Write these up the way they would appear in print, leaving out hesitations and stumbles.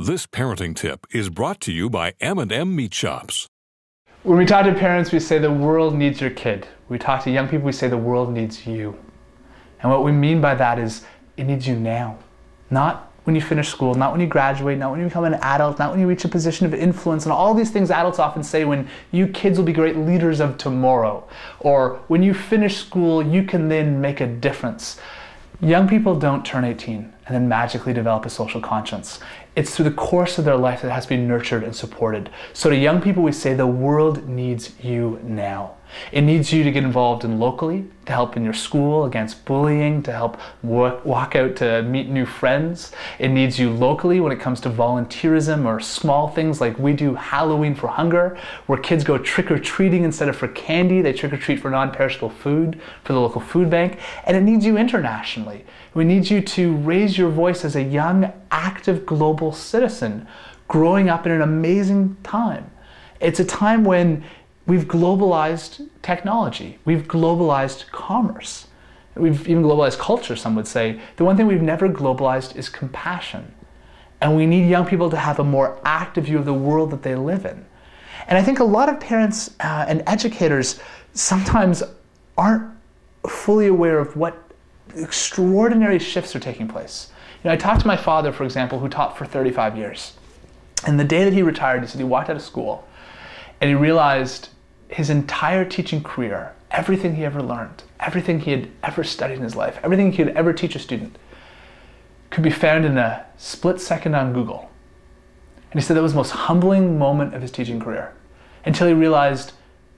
This parenting tip is brought to you by M&M Meat Shops. When we talk to parents, we say the world needs your kid. When we talk to young people, we say the world needs you. And what we mean by that is it needs you now. Not when you finish school, not when you graduate, not when you become an adult, not when you reach a position of influence, and all these things adults often say when you kids will be great leaders of tomorrow. Or when you finish school, you can then make a difference. Young people don't turn 18 and then magically develop a social conscience. It's through the course of their life that it has to be nurtured and supported. So to young people, we say the world needs you now. It needs you to get involved in locally, to help in your school against bullying, to help walk out to meet new friends. It needs you locally when it comes to volunteerism or small things like we do Halloween for Hunger, where kids go trick-or-treating instead of for candy. They trick-or-treat for non-perishable food for the local food bank. And it needs you internationally. We need you to raise your voice as a young, active global citizen growing up in an amazing time. It's a time when we've globalized technology. We've globalized commerce. We've even globalized culture, some would say. The one thing we've never globalized is compassion. And we need young people to have a more active view of the world that they live in. And I think a lot of parents and educators sometimes aren't fully aware of what extraordinary shifts are taking place. I talked to my father, for example, who taught for 35 years. And the day that he retired, he said he walked out of school and he realized his entire teaching career, everything he ever learned, everything he had ever studied in his life, everything he could ever teach a student could be found in a split second on Google. And he said that was the most humbling moment of his teaching career, until he realized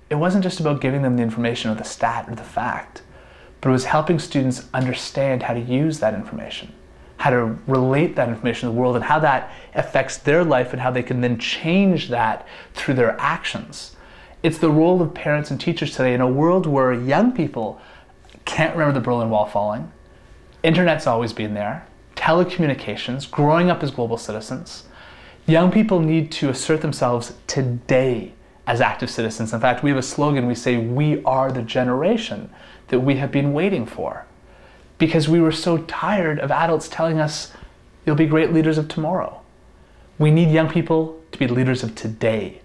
it wasn't just about giving them the information or the stat or the fact, but it was helping students understand how to use that information, how to relate that information to the world, and how that affects their life and how they can then change that through their actions. It's the role of parents and teachers today in a world where young people can't remember the Berlin Wall falling. Internet's always been there. Telecommunications, growing up as global citizens. Young people need to assert themselves today as active citizens. In fact, we have a slogan. We say, we are the generation that we have been waiting for. Because we were so tired of adults telling us, you'll be great leaders of tomorrow. We need young people to be leaders of today.